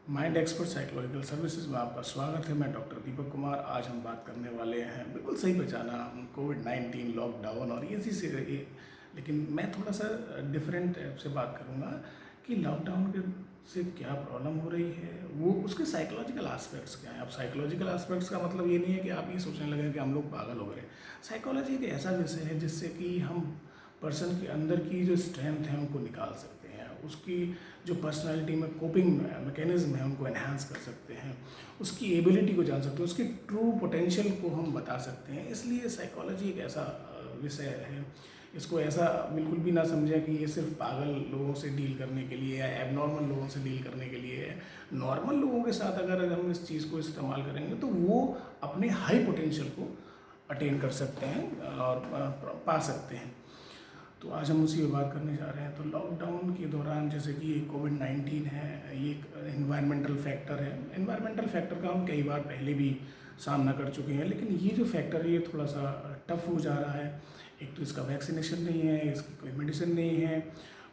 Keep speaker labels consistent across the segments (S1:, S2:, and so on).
S1: Mind expert psychological services में आपका स्वागत है। मैं डॉक्टर दीपक कुमार। आज हम बात करने वाले हैं, बिल्कुल सही पहचाना, हम कोविड-19 लॉकडाउन और इसी से लेकिन मैं थोड़ा सा डिफरेंट से बात करूँगा कि लॉकडाउन के से क्या प्रॉब्लम हो रही है, वो उसके साइकोलॉजिकल एस्पेक्ट्स क्या हैं। अब साइकोलॉजिकल एस्पेक्ट्स का मतलब ये नहीं है कि आप ये सोचने लगें कि हम लोग पागल हो गए। साइकोलॉजी एक ऐसा विषय है जिससे कि हम पर्सन के अंदर की जो स्ट्रेंथ है उनको निकाल सकते हैं, उसकी जो पर्सनालिटी में कोपिंग मैकेनिज्म है उनको एनहांस कर सकते हैं, उसकी एबिलिटी को जान सकते हैं, उसकी ट्रू पोटेंशियल को हम बता सकते हैं। इसलिए साइकोलॉजी एक ऐसा विषय है, इसको ऐसा बिल्कुल भी ना समझें कि ये सिर्फ पागल लोगों से डील करने के लिए या एबनॉर्मल लोगों से डील करने के लिए है। नॉर्मल लोगों के साथ अगर हम इस चीज़ को इस्तेमाल करेंगे तो वो अपने हाई पोटेंशियल को अटेन कर सकते हैं और पा सकते हैं। तो आज हम उसी पे बात करने जा रहे हैं। तो लॉकडाउन के दौरान जैसे कि ये कोविड-19 है, ये एक एनवायरमेंटल फैक्टर है। एनवायरमेंटल फैक्टर का हम कई बार पहले भी सामना कर चुके हैं, लेकिन ये जो फैक्टर है ये थोड़ा सा टफ हो जा रहा है। एक तो इसका वैक्सीनेशन नहीं है, इसकी कोई मेडिसिन नहीं है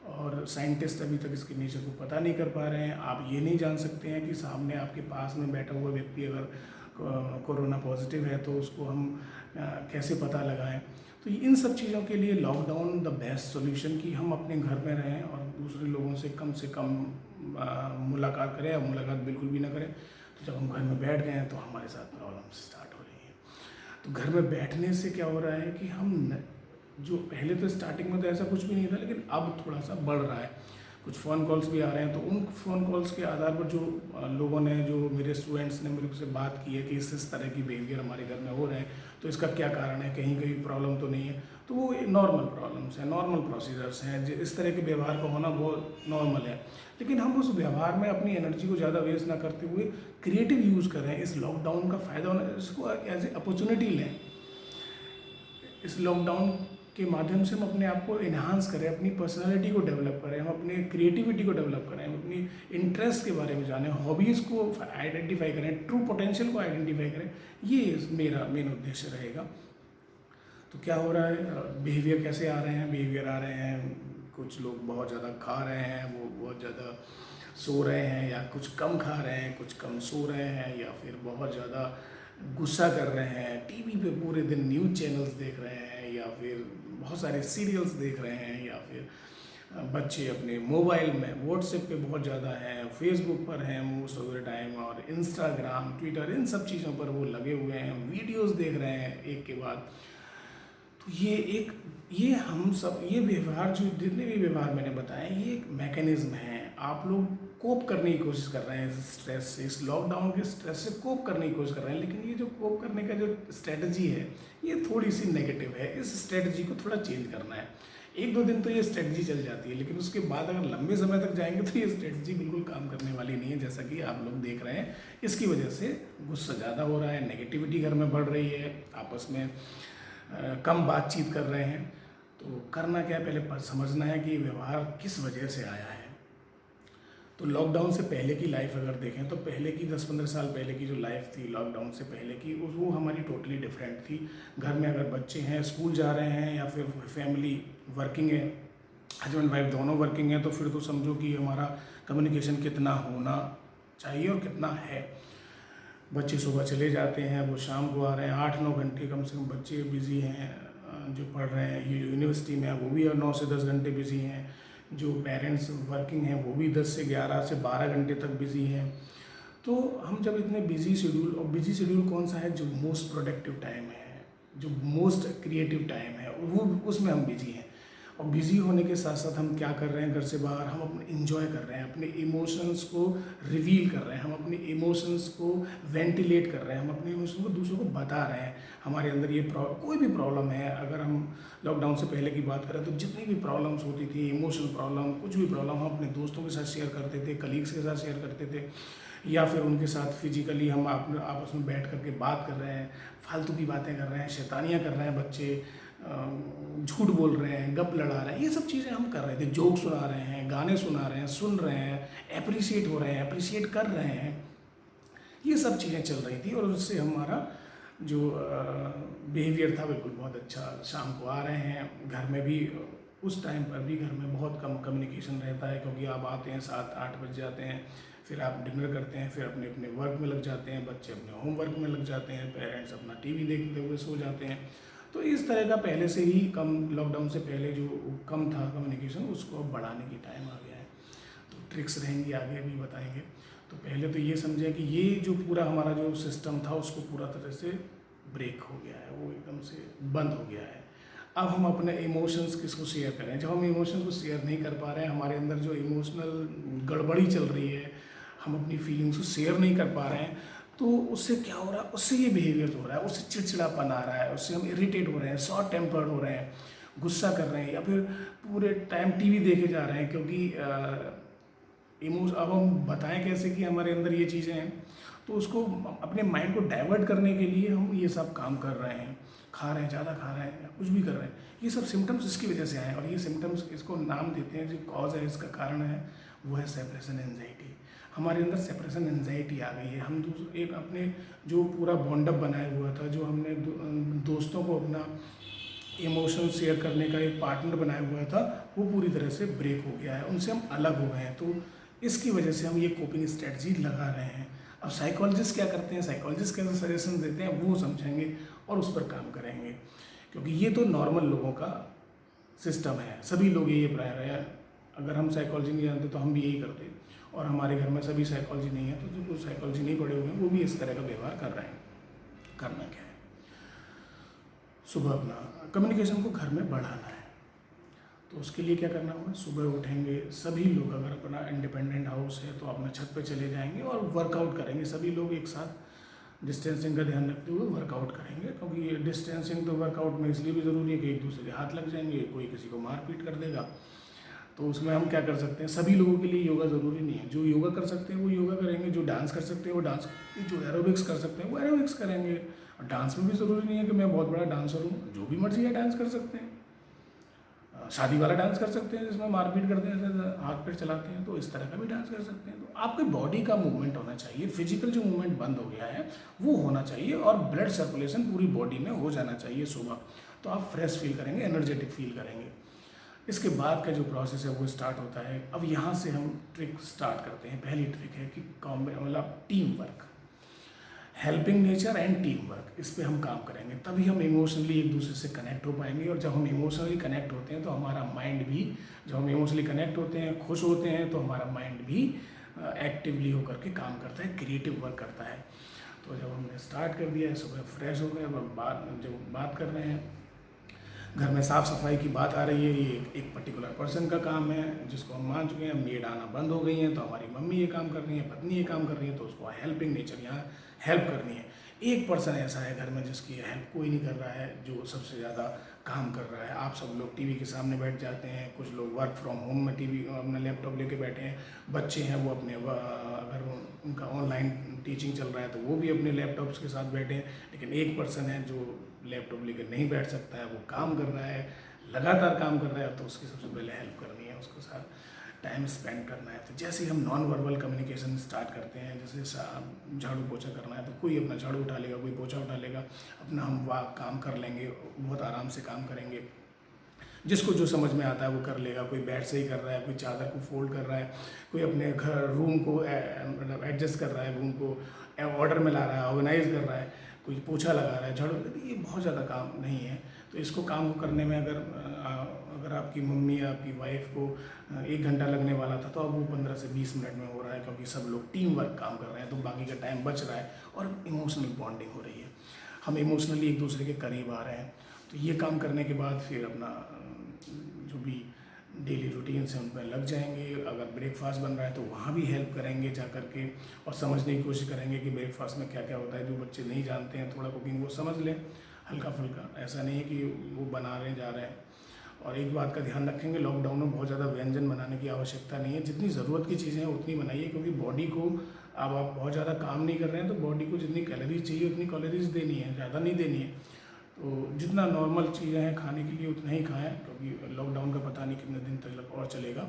S1: और साइंटिस्ट अभी तक इसके नेचर को पता नहीं कर पा रहे हैं। आप ये नहीं जान सकते हैं कि सामने आपके पास में बैठा हुआ व्यक्ति अगर कोरोना पॉजिटिव है तो उसको हम कैसे पता लगाएं। तो इन सब चीज़ों के लिए लॉकडाउन द बेस्ट सॉल्यूशन कि हम अपने घर में रहें और दूसरे लोगों से कम मुलाकात करें या मुलाकात बिल्कुल भी ना करें। तो जब हम घर में बैठ गए हैं तो हमारे साथ प्रॉब्लम स्टार्ट हो रही है। तो घर में बैठने से क्या हो रहा है कि जो पहले तो स्टार्टिंग में तो ऐसा कुछ भी नहीं था, लेकिन अब थोड़ा सा बढ़ रहा है। कुछ फ़ोन कॉल्स भी आ रहे हैं, तो उन फ़ोन कॉल्स के आधार पर जो लोगों ने, जो मेरे स्टूडेंट्स ने मेरे से बात की है कि इस तरह की बिहेवियर हमारे घर में हो रहे हैं, तो इसका क्या कारण है, कहीं कहीं प्रॉब्लम तो नहीं है। तो वो नॉर्मल प्रॉब्लम्स हैं, नॉर्मल प्रोसीजर्स हैं, इस तरह के व्यवहार का होना बहुत नॉर्मल है। लेकिन हम उस व्यवहार में अपनी एनर्जी को ज़्यादा वेस्ट ना करते हुए क्रिएटिव यूज़ करें, इस लॉकडाउन का फ़ायदा होना, इसको एज ए अपॉर्चुनिटी लें। इस लॉकडाउन के माध्यम से हम अपने आप को इन्हांस करें, अपनी पर्सनालिटी को डेवलप करें, हम अपनी क्रिएटिविटी को डेवलप करें, हम अपनी इंटरेस्ट के बारे में जानें, हॉबीज़ को आइडेंटिफाई करें, ट्रू पोटेंशियल को आइडेंटिफाई करें। ये मेरा मेन उद्देश्य रहेगा। तो क्या हो रहा है, बिहेवियर कैसे आ रहे हैं, बिहेवियर आ रहे हैं, कुछ लोग बहुत ज़्यादा खा रहे हैं, वो बहुत ज़्यादा सो रहे हैं, या कुछ कम खा रहे हैं, कुछ कम सो रहे हैं, या फिर बहुत ज़्यादा गुस्सा कर रहे हैं, टीवी पे पूरे दिन न्यूज़ चैनल्स देख रहे हैं, या फिर बहुत सारे सीरियल्स देख रहे हैं, या फिर बच्चे अपने मोबाइल में व्हाट्सएप पे बहुत ज़्यादा हैं, फेसबुक पर हैं मोस्ट ऑफ द टाइम, और इंस्टाग्राम, ट्विटर, इन सब चीज़ों पर वो लगे हुए हैं, वीडियोस देख रहे हैं एक के बाद। तो ये हम सब, ये व्यवहार, जो जितने भी व्यवहार मैंने बताए, ये एक मैकेनिज्म है। आप लोग कोप करने की कोशिश कर रहे हैं इस स्ट्रेस से, इस लॉकडाउन के स्ट्रेस से कोप करने की कोशिश कर रहे हैं, लेकिन ये जो कोप करने का जो स्ट्रेटजी है ये थोड़ी सी नेगेटिव है। इस स्ट्रेटजी को थोड़ा चेंज करना है। एक दो दिन तो ये स्ट्रेटजी चल जाती है, लेकिन उसके बाद अगर लंबे समय तक जाएंगे तो ये स्ट्रेटजी बिल्कुल काम करने वाली नहीं है, जैसा कि आप लोग देख रहे हैं। इसकी वजह से गुस्सा ज़्यादा हो रहा है, नेगेटिविटी घर में बढ़ रही है, आपस में कम बातचीत कर रहे हैं। तो करना क्या है, पहले समझना है कि व्यवहार किस वजह से आया है। तो लॉकडाउन से पहले की लाइफ अगर देखें तो पहले की 10-15 साल पहले की जो लाइफ थी लॉकडाउन से पहले की, वो हमारी टोटली डिफरेंट थी। घर में अगर बच्चे हैं, स्कूल जा रहे हैं, या फिर फैमिली वर्किंग है, हस्बैंड वाइफ दोनों वर्किंग है, तो फिर तो समझो कि हमारा कम्युनिकेशन कितना होना चाहिए और कितना है। बच्चे सुबह चले जाते हैं, वो शाम को आ रहे हैं, 8-9 घंटे कम से कम बच्चे बिज़ी हैं। जो पढ़ रहे हैं यूनिवर्सिटी में वो भी 9 से 10 घंटे बिज़ी हैं। जो पेरेंट्स वर्किंग हैं वो भी 10 से 11 से 12 घंटे तक बिज़ी हैं। तो हम जब इतने बिज़ी शेड्यूल, और बिज़ी शेड्यूल कौन सा है, जो मोस्ट प्रोडक्टिव टाइम है, जो मोस्ट क्रिएटिव टाइम है, वो उसमें हम बिज़ी हैं। और बिज़ी होने के साथ साथ हम क्या कर रहे हैं, घर से बाहर हम अपने इन्जॉय कर रहे हैं, अपने इमोशंस को रिवील कर रहे हैं, हम अपने इमोशंस को वेंटिलेट कर रहे हैं, हम अपने इमोशंस को दूसरों को बता रहे हैं। हमारे अंदर ये कोई भी प्रॉब्लम है, अगर हम लॉकडाउन से पहले की बात करें तो जितनी भी प्रॉब्लम्स होती थी, इमोशनल प्रॉब्लम, कुछ भी प्रॉब्लम, हम अपने दोस्तों के साथ शेयर करते थे, कलीग्स के साथ शेयर करते थे, या फिर उनके साथ फिजिकली हम आपस में बैठ करके बात कर रहे हैं, फालतू की बातें कर रहे हैं, शैतानियाँ कर रहे हैं, बच्चे झूठ बोल रहे हैं, गप लड़ा रहे हैं, ये सब चीज़ें हम कर रहे थे। जोक सुना रहे हैं, गाने सुना रहे हैं, सुन रहे हैं, अप्रिशिएट हो रहे हैं, अप्रिशिएट कर रहे हैं, ये सब चीज़ें चल रही थी। और उससे हमारा जो बिहेवियर था बिल्कुल बहुत अच्छा। शाम को आ रहे हैं, घर में भी उस टाइम पर भी घर में बहुत कम कम्युनिकेशन रहता है, क्योंकि आप आते हैं 7-8 बज जाते हैं, फिर आप डिनर करते हैं, फिर अपने अपने वर्क में लग जाते हैं, बच्चे अपने होमवर्क में लग जाते हैं, पेरेंट्स अपना टीवी देखते हुए सो जाते हैं। तो इस तरह का पहले से ही कम, लॉकडाउन से पहले जो कम था कम्युनिकेशन, उसको अब बढ़ाने की टाइम आ गया है। तो ट्रिक्स रहेंगी, आगे भी बताएंगे। तो पहले तो ये समझें कि ये जो पूरा हमारा जो सिस्टम था उसको पूरा तरह से ब्रेक हो गया है, वो एकदम से बंद हो गया है। अब हम अपने इमोशंस किसको शेयर करें? जब हम इमोशन को शेयर नहीं कर पा रहे हैं, हमारे अंदर जो इमोशनल गड़बड़ी चल रही है, हम अपनी फीलिंग्स को शेयर नहीं कर पा रहे हैं, तो उससे क्या हो रहा है? उससे ये बिहेवियर हो रहा है, उससे चिड़चिड़ापन आ रहा है, उससे हम इरिटेट हो रहे हैं, शॉर्ट टेम्पर्ड हो रहे हैं, गुस्सा कर रहे हैं, या फिर पूरे टाइम टीवी देखे जा रहे हैं। क्योंकि अब हम बताएं कैसे कि हमारे अंदर ये चीज़ें हैं, तो उसको अपने माइंड को डाइवर्ट करने के लिए हम ये सब काम कर रहे हैं, खा रहे हैं, ज़्यादा खा रहे हैं, या कुछ भी कर रहे हैं। ये सब सिम्टम्स इसकी वजह से आए हैं, और ये सिम्टम्स इसको नाम देते हैं, जो कॉज है, इसका कारण है, वो है सेपरेशन एंजाइटी। हमारे अंदर सेपरेशन एंजाइटी आ गई है। हम एक अपने जो पूरा बॉन्डअप बनाया हुआ था, जो हमने दोस्तों को अपना इमोशन शेयर करने का एक पार्टनर बनाया हुआ था, वो पूरी तरह से ब्रेक हो गया है, उनसे हम अलग हो गए हैं। तो इसकी वजह से हम ये कोपिंग स्ट्रेटजी लगा रहे हैं। अब साइकोलॉजिस्ट क्या करते हैं, साइकोलॉजिस्ट कैसे सजेशन देते हैं, वो समझेंगे और उस पर काम करेंगे। क्योंकि ये तो नॉर्मल लोगों का सिस्टम है, सभी लोग यही अपना रहे हैं। अगर हम साइकोलॉजी नहीं जानते तो हम भी यही करते, और हमारे घर में सभी साइकोलॉजी नहीं है, तो जो कुछ साइकोलॉजी नहीं पढ़े हुए हैं वो भी इस तरह का व्यवहार कर रहे हैं। करना क्या है? सुबह अपना कम्युनिकेशन को घर में बढ़ाना है। तो उसके लिए क्या करना होगा? सुबह उठेंगे सभी लोग, अगर अपना इंडिपेंडेंट हाउस है तो अपने छत पे चले जाएंगे और वर्कआउट करेंगे। सभी लोग एक साथ डिस्टेंसिंग का ध्यान रखते हुए वर्कआउट करेंगे, क्योंकि ये डिस्टेंसिंग तो वर्कआउट में इसलिए भी ज़रूरी है कि एक दूसरे के हाथ लग जाएंगे, कोई किसी को मारपीट कर देगा। तो उसमें हम क्या कर सकते हैं? सभी लोगों के लिए योगा ज़रूरी नहीं है। जो योगा कर सकते हैं वो योगा करेंगे, जो डांस कर सकते हैं वो डांस, जो एरोबिक्स कर सकते हैं वो एरोबिक्स करेंगे। और डांस में भी ज़रूरी नहीं है कि मैं बहुत बड़ा डांसर हूँ, जो भी मर्जी है डांस कर सकते हैं। शादी वाला डांस कर सकते हैं जिसमें मारपीट करते हैं, हाथ पैर चलाते हैं, तो इस तरह का भी डांस कर सकते हैं। तो आपकी बॉडी का मूवमेंट होना चाहिए, फिजिकल जो मूवमेंट बंद हो गया है वो होना चाहिए, और ब्लड सर्कुलेशन पूरी बॉडी में हो जाना चाहिए सुबह। तो आप फ्रेश फील करेंगे, एनर्जेटिक फील करेंगे। इसके बाद का जो प्रोसेस है वो स्टार्ट होता है। अब यहाँ से हम ट्रिक स्टार्ट करते हैं। पहली ट्रिक है कि मतलब team work, helping nature and team work, इस पे हम काम करेंगे, तभी हम इमोशनली एक दूसरे से कनेक्ट हो पाएंगे। और जब हम इमोशनली कनेक्ट होते हैं तो हमारा माइंड भी, जब हम इमोशनली कनेक्ट होते हैं, खुश होते हैं, तो हमारा माइंड भी एक्टिवली होकर के काम करता है, क्रिएटिव वर्क करता है। तो जब हमने स्टार्ट कर दिया है, सुबह फ्रेश हो गए, जब बात कर रहे हैं, घर में साफ़ सफाई की बात आ रही है, ये एक पर्टिकुलर पर्सन का काम है जिसको हम मान चुके हैं। मेड आना बंद हो गई हैं, तो हमारी मम्मी ये काम कर रही है, पत्नी ये काम कर रही है, तो उसको हेल्पिंग नेचर यहाँ हेल्प करनी है। एक पर्सन ऐसा है घर में जिसकी हेल्प कोई नहीं कर रहा है, जो सबसे ज़्यादा काम कर रहा है। आप सब लोग टीवी के सामने बैठ जाते हैं, कुछ लोग वर्क फ्रॉम होम में टीवी अपना लैपटॉप लेके बैठे हैं, बच्चे हैं वो अपने अगर उनका ऑनलाइन टीचिंग चल रहा है तो वो भी अपने लैपटॉप्स के साथ बैठे हैं। लेकिन एक पर्सन है जो लैपटॉप लेकर नहीं बैठ सकता है, वो काम कर रहा है, लगातार काम कर रहा है, तो उसकी सबसे पहले हेल्प करनी है, उसके साथ टाइम स्पेंड करना है। तो जैसे ही हम नॉन वर्बल कम्युनिकेशन स्टार्ट करते हैं, जैसे झाड़ू पोछा करना है तो कोई अपना झाड़ू उठा लेगा, कोई पोछा उठा लेगा, अपना हम काम कर लेंगे, बहुत आराम से काम करेंगे। जिसको जो समझ में आता है वो कर लेगा। कोई बेड से ही कर रहा है, कोई चादर को फोल्ड कर रहा है, कोई अपने घर रूम को मतलब एडजस्ट कर रहा है, रूम को ऑर्डर में ला रहा है, ऑर्गेनाइज कर रहा है, कोई पोछा लगा रहा है, झाड़ू। ये बहुत ज़्यादा काम नहीं है। तो इसको काम को करने में अगर आपकी मम्मी या आपकी वाइफ को 1 घंटा लगने वाला था, तो अब वो 15 से 20 मिनट में हो रहा है, क्योंकि सब लोग टीम वर्क काम कर रहे हैं, तो बाकी का टाइम बच रहा है और इमोशनल बॉन्डिंग हो रही है। हम इमोशनली एक दूसरे के करीब आ रहे हैं। तो ये काम करने के बाद फिर अपना जो भी डेली रूटीन से उन पर लग जाएंगे। अगर ब्रेकफास्ट बन रहा है तो वहाँ भी हेल्प करेंगे जा करके, और समझने की कोशिश करेंगे कि ब्रेकफास्ट में क्या क्या होता है। जो बच्चे नहीं जानते हैं थोड़ा कुकिंग, वो समझ लें हल्का फुल्का, ऐसा नहीं है कि वो बना रहे जा रहे हैं। और एक बात का ध्यान रखेंगे, लॉकडाउन में बहुत ज़्यादा व्यंजन बनाने की आवश्यकता नहीं है। जितनी ज़रूरत की चीज़ें हैं उतनी बनाइए, क्योंकि बॉडी को, अब आप बहुत ज़्यादा काम नहीं कर रहे हैं तो बॉडी को जितनी कैलोरीज चाहिए उतनी कैलोरीज देनी है, ज़्यादा नहीं देनी है। तो जितना नॉर्मल चीज़ें हैं खाने के लिए उतना ही खाएं, क्योंकि लॉकडाउन का पता नहीं कितने दिन तक और चलेगा।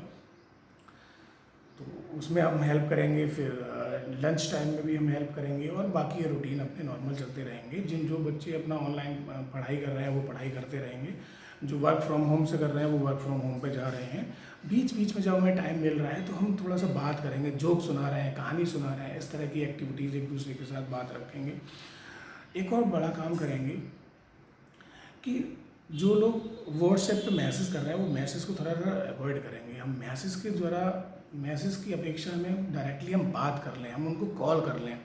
S1: तो उसमें हम हेल्प करेंगे, फिर लंच टाइम में भी हम हेल्प करेंगे, और बाकी रूटीन अपने नॉर्मल चलते रहेंगे। जो बच्चे अपना ऑनलाइन पढ़ाई कर रहे हैं वो पढ़ाई करते रहेंगे। जो वर्क फ्रॉम होम से कर रहे हैं वो वर्क फ्रॉम होम पे जा रहे हैं। बीच बीच में जब हमें टाइम मिल रहा है तो हम थोड़ा सा बात करेंगे, जोक सुना रहे हैं, कहानी सुना रहे हैं, इस तरह की एक्टिविटीज़ एक दूसरे के साथ बात रखेंगे। एक और बड़ा काम करेंगे कि जो लोग व्हाट्सएप पे मैसेज कर रहे हैं वो मैसेज को थोड़ा सा अवॉइड करेंगे। हम मैसेज के द्वारा, मैसेज की अपेक्षा में डायरेक्टली हम बात कर लें, हम उनको कॉल कर लें,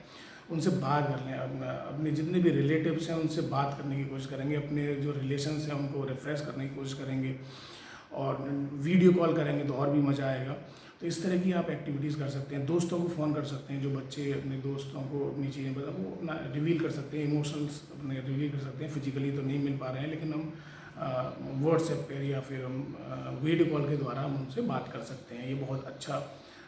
S1: उनसे बात कर लें, अपने जितने भी रिलेटिव्स हैं उनसे बात करने की कोशिश करेंगे, अपने जो रिलेशंस हैं उनको रिफ्रेश करने की कोशिश करेंगे, और वीडियो कॉल करेंगे तो और भी मज़ा आएगा। तो इस तरह की आप एक्टिविटीज़ कर सकते हैं। दोस्तों को फ़ोन कर सकते हैं, जो बच्चे अपने दोस्तों को अपनी चीज़ें बता वो अपना रिवील कर सकते हैं, इमोशंस अपने रिवील कर सकते हैं। फिजिकली तो नहीं मिल पा रहे हैं लेकिन हम व्हाट्सएप पर या फिर हम वीडियो कॉल के द्वारा हम उनसे बात कर सकते हैं। ये बहुत अच्छा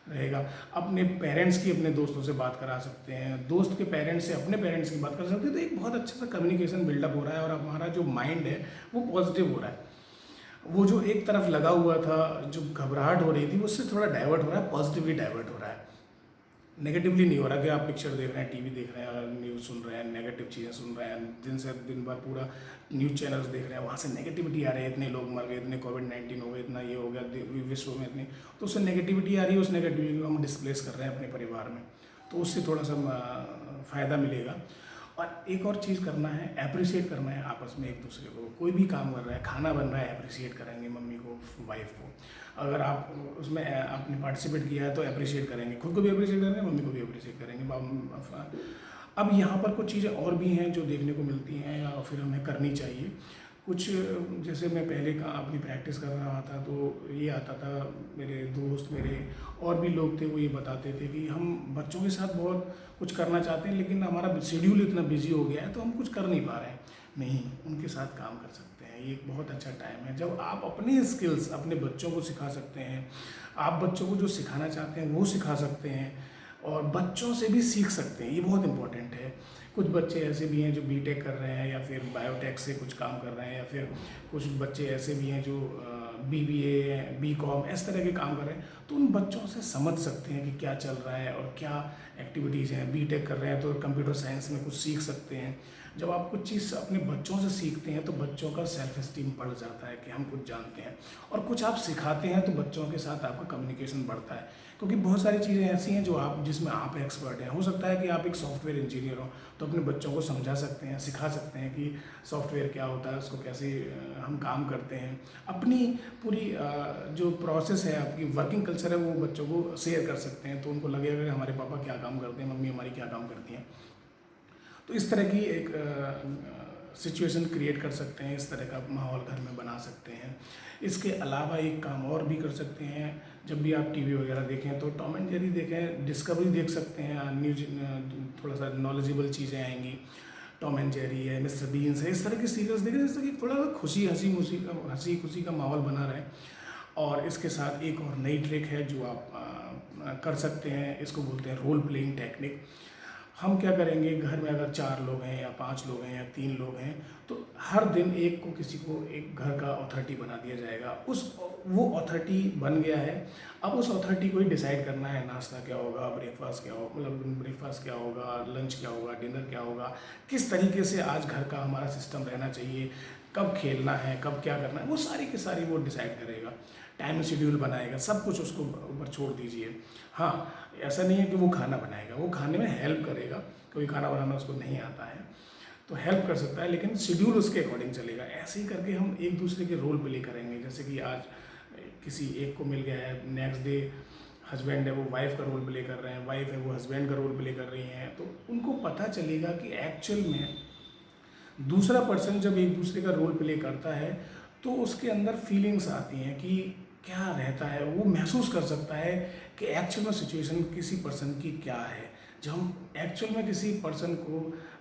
S1: रहेगा। अपने पेरेंट्स की अपने दोस्तों से बात करा सकते हैं, दोस्त के पेरेंट्स से अपने पेरेंट्स की बात कर सकते हैं। तो एक बहुत अच्छा सा कम्युनिकेशन बिल्डअप हो रहा है और हमारा जो माइंड है वो पॉजिटिव हो रहा है। वो जो एक तरफ लगा हुआ था, जो घबराहट हो रही थी, उससे थोड़ा डाइवर्ट हो रहा है, पॉजिटिवली डाइवर्ट हो रहा है। नेगेटिवली नहीं हो रहा कि आप पिक्चर देख रहे हैं, टीवी देख रहे हैं, न्यूज़ सुन रहे हैं, नेगेटिव चीज़ें सुन रहे हैं, दिन से दिन भर पूरा न्यूज़ चैनल्स देख रहे हैं, वहाँ से नेगेटिविटी आ रही है, इतने लोग मर गए, इतने कोविड-19 हो गए, इतना ये हो गया विश्व में इतनी, तो उससे नेगेटिविटी आ रही है, उस नेगेटिविटी को हम डिस्प्लेस कर रहे हैं अपने परिवार में, तो उससे थोड़ा सा फ़ायदा मिलेगा। और एक और चीज़ करना है, अप्रिशिएट करना है आपस में एक दूसरे को। कोई भी काम कर रहा है, खाना बन रहा है, अप्रिशिएट करेंगे मम्मी को, वाइफ को। अगर आप उसमें आपने पार्टिसिपेट किया है तो अप्रिशिएट करेंगे, खुद को भी अप्रिशिएट करेंगे, मम्मी को भी अप्रिशिएट करेंगे। अब यहाँ पर कुछ चीज़ें और भी हैं जो देखने को मिलती हैं या फिर हमें करनी चाहिए। कुछ जैसे मैं पहले का अपनी प्रैक्टिस कर रहा था तो ये आता था, मेरे दोस्त, मेरे और भी लोग थे, वो ये बताते थे कि हम बच्चों के साथ बहुत कुछ करना चाहते हैं लेकिन हमारा शेड्यूल इतना बिजी हो गया है तो हम कुछ कर नहीं पा रहे हैं। नहीं, उनके साथ काम कर सकते हैं। ये एक बहुत अच्छा टाइम है जब आप अपनी स्किल्स अपने बच्चों को सिखा सकते हैं। आप बच्चों को जो सिखाना चाहते हैं वो सिखा सकते हैं और बच्चों से भी सीख सकते हैं। ये बहुत इंपॉर्टेंट है। कुछ बच्चे ऐसे भी हैं जो बीटेक कर रहे हैं या फिर बायोटेक से कुछ काम कर रहे हैं, या फिर कुछ बच्चे ऐसे भी हैं जो बीबीए, बीकॉम इस तरह के काम कर रहे हैं। तो उन बच्चों से समझ सकते हैं कि क्या चल रहा है और क्या एक्टिविटीज़ हैं। बीटेक कर रहे हैं तो कंप्यूटर साइंस में कुछ सीख सकते हैं। जब आप कुछ चीज़ अपने बच्चों से सीखते हैं तो बच्चों का सेल्फ एस्टीम बढ़ जाता है कि हम कुछ जानते हैं, और कुछ आप सिखाते हैं तो बच्चों के साथ आपका कम्युनिकेशन बढ़ता है। क्योंकि बहुत सारी चीज़ें ऐसी हैं जो आप जिसमें आप एक्सपर्ट हैं। हो सकता है कि आप एक सॉफ्टवेयर इंजीनियर हो तो अपने बच्चों को समझा सकते हैं, सिखा सकते हैं कि सॉफ्टवेयर क्या होता है, उसको कैसे हम काम करते हैं। अपनी पूरी जो प्रोसेस है, आपकी वर्किंग कल्चर है, वो बच्चों को शेयर कर सकते हैं तो उनको लगेगा कि हमारे पापा क्या काम करते हैं, मम्मी हमारी क्या काम करती हैं। तो इस तरह की एक सिचुएशन क्रिएट कर सकते हैं, इस तरह का माहौल घर में बना सकते हैं। इसके अलावा एक काम और भी कर सकते हैं, जब भी आप टीवी वगैरह देखें तो टॉम एंड जेरी देखें, डिस्कवरी देख सकते हैं, न्यूज थोड़ा सा नॉलेजेबल चीज़ें आएंगी। टॉम एंड जेरी है, मिस्टर बीन्स है, इस तरह की सीरियल्स देखें जिससे कि थोड़ा सा हंसी खुशी का माहौल बना रहे। और इसके साथ एक और नई ट्रिक है जो आप कर सकते हैं, इसको बोलते हैं रोल प्लेइंग टेक्निक। हम क्या करेंगे, घर में अगर 4 लोग हैं या 5 लोग हैं या 3 लोग हैं तो हर दिन एक को किसी को एक घर का अथॉरिटी बना दिया जाएगा। वो अथॉरिटी बन गया है। अब उस अथॉरिटी को ही डिसाइड करना है नाश्ता क्या होगा, ब्रेकफास्ट क्या होगा, मतलब ब्रेकफास्ट क्या होगा, लंच क्या होगा, डिनर क्या होगा, किस तरीके से आज घर का हमारा सिस्टम रहना चाहिए, कब खेलना है, कब क्या करना है, वो सारी की सारी वो डिसाइड करेगा। टाइम शेड्यूल बनाएगा, सब कुछ उसको ऊपर छोड़ दीजिए। हाँ, ऐसा नहीं है कि वो खाना बनाएगा, वो खाने में हेल्प करेगा, क्योंकि खाना बनाना उसको नहीं आता है तो हेल्प कर सकता है, लेकिन शेड्यूल उसके अकॉर्डिंग चलेगा। ऐसे ही करके हम एक दूसरे के रोल प्ले करेंगे। जैसे कि आज किसी एक को मिल गया है, नेक्स्ट डे हस्बैंड है वो वाइफ का रोल प्ले कर रहे हैं, वाइफ है वो हस्बैंड का रोल प्ले कर रही हैं, तो उनको पता चलेगा कि एक्चुअल में दूसरा पर्सन जब एक दूसरे का रोल प्ले करता है तो उसके अंदर फीलिंग्स आती हैं कि क्या रहता है, वो महसूस कर सकता है कि एक्चुअल में सिचुएशन किसी पर्सन की क्या है। जब हम एक्चुअल में किसी पर्सन को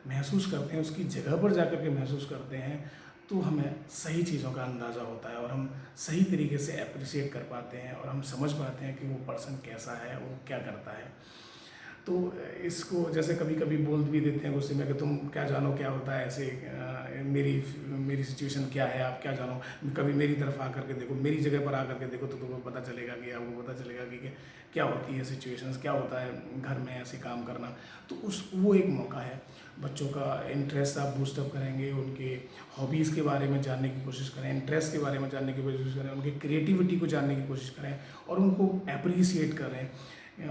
S1: महसूस करते हैं, उसकी जगह पर जाकर के महसूस करते हैं, तो हमें सही चीज़ों का अंदाज़ा होता है और हम सही तरीके से अप्रिशिएट कर पाते हैं और हम समझ पाते हैं कि वो पर्सन कैसा है, वो क्या करता है। तो इसको जैसे कभी कभी बोल भी देते हैं गुस्से में कि तुम क्या जानो क्या होता है ऐसे, मेरी मेरी सिचुएशन क्या है, आप क्या जानो, कभी मेरी तरफ आकर के देखो, मेरी जगह पर आकर के देखो तो तुम्हें पता चलेगा कि आपको पता चलेगा कि क्या होती है सिचुएशंस, क्या होता है घर में ऐसे काम करना। तो वो एक मौका है, बच्चों का इंटरेस्ट आप बूस्टअप करेंगे, उनके हॉबीज़ के बारे में जानने की कोशिश करें, इंटरेस्ट के बारे में जानने की कोशिश करें, उनकी क्रिएटिविटी को जानने की कोशिश करें और उनको अप्रिसिएट करें,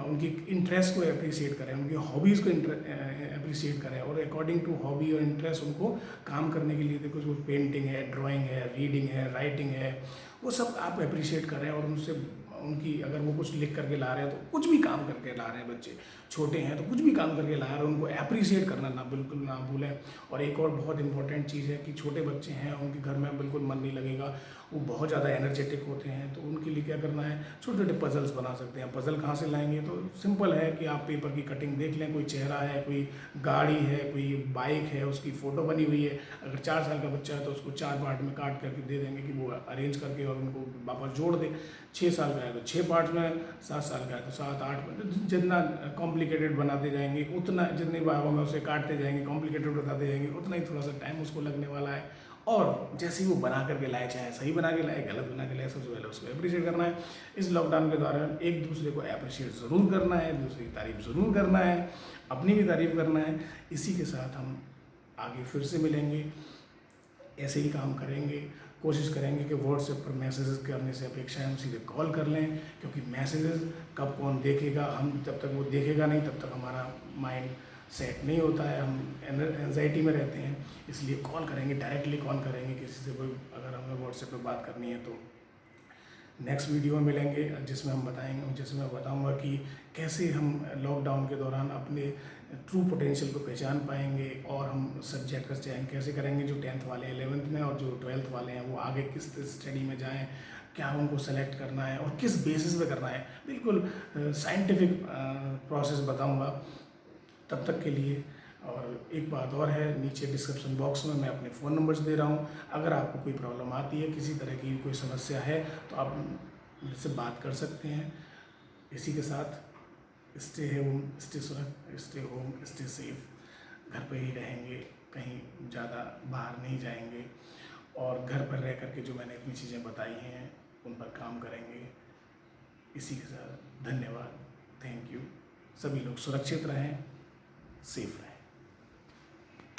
S1: उनकी इंटरेस्ट को अप्रिसिएट करें, उनकी हॉबीज़ को अप्रिसिएट करें और अकॉर्डिंग टू हॉबी और इंटरेस्ट उनको काम करने के लिए, देखो जो पेंटिंग है, ड्राइंग है, रीडिंग है, राइटिंग है, वो सब आप अप्रिशिएट करें और उनसे उनकी अगर वो कुछ लिख करके ला रहे हैं तो कुछ भी काम करके ला रहे हैं, बच्चे छोटे हैं तो कुछ भी काम करके ला रहे हैं, उनको अप्रिशिएट करना ना बिल्कुल ना भूलें। और एक और बहुत इंपॉर्टेंट चीज़ है कि छोटे बच्चे हैं, उनके घर में बिल्कुल मन नहीं लगेगा, वो बहुत ज़्यादा एनर्जेटिक होते हैं, तो उनके लिए क्या करना है, छोटे छोटे पजल्स बना सकते हैं। पजल कहाँ से लाएंगे, तो सिंपल है कि आप पेपर की कटिंग देख लें, कोई चेहरा है, कोई गाड़ी है, कोई बाइक है, उसकी फ़ोटो बनी हुई है, अगर 4 साल का बच्चा है तो उसको 4 पार्ट में काट करके दे देंगे कि वो अरेंज करके और उनको वापस जोड़ दे। 6 साल का है तो 6 पार्ट्स में, 7 साल का है तो 7-8 में, जितना कॉम्प्लिकेटेड बनाते जाएंगे उतना, जितनी भागों में उसे काटते जाएंगे, कॉम्प्लिकेटेड बताते जाएंगे, उतना ही थोड़ा सा टाइम उसको लगने वाला है। और जैसे ही वो बना करके लाए, चाहे सही बना के लाए, गलत बना के लाए, सबसे पहले उसको अप्रिशिएट करना है। इस लॉकडाउन के दौरान एक दूसरे को अप्रिशिएट ज़रूर करना है, दूसरी की तारीफ ज़रूर करना है, अपनी भी तारीफ करना है। इसी के साथ हम आगे फिर से मिलेंगे, ऐसे ही काम करेंगे, कोशिश करेंगे कि व्हाट्सएप पर मैसेजेस करने से अपेक्षा हम सीधे कॉल कर लें, क्योंकि मैसेजेस कब कौन देखेगा, हम जब तक वो देखेगा नहीं तब तक हमारा माइंड सेट नहीं होता है, हम एंजाइटी में रहते हैं। इसलिए कॉल करेंगे, डायरेक्टली कॉल करेंगे किसी से, कोई अगर हमें व्हाट्सएप पे बात करनी है तो। नेक्स्ट वीडियो में मिलेंगे जिसमें मैं बताऊंगा कि कैसे हम लॉकडाउन के दौरान अपने ट्रू पोटेंशियल को पहचान पाएंगे और हम सब्जेक्ट का चयन कैसे करेंगे, जो 10th वाले 11th में और जो 12th वाले हैं वो आगे किस स्टडी में जाएं, क्या उनको सेलेक्ट करना है और किस बेसिस पे करना है, बिल्कुल साइंटिफिक प्रोसेस बताऊंगा। तब तक के लिए, और एक बात और है, नीचे डिस्क्रिप्शन बॉक्स में मैं अपने फ़ोन नंबर्स दे रहा हूँ। अगर आपको कोई प्रॉब्लम आती है, किसी तरह की कोई समस्या है तो आप मुझसे बात कर सकते हैं। इसी के साथ stay home, stay home, stay safe. घर पर ही रहेंगे, कहीं ज़्यादा बाहर नहीं जाएंगे और घर पर रह करके जो मैंने अपनी चीज़ें बताई हैं उन पर काम करेंगे। इसी के साथ धन्यवाद, थैंक यू। सभी लोग सुरक्षित रहें, सेफ रहें।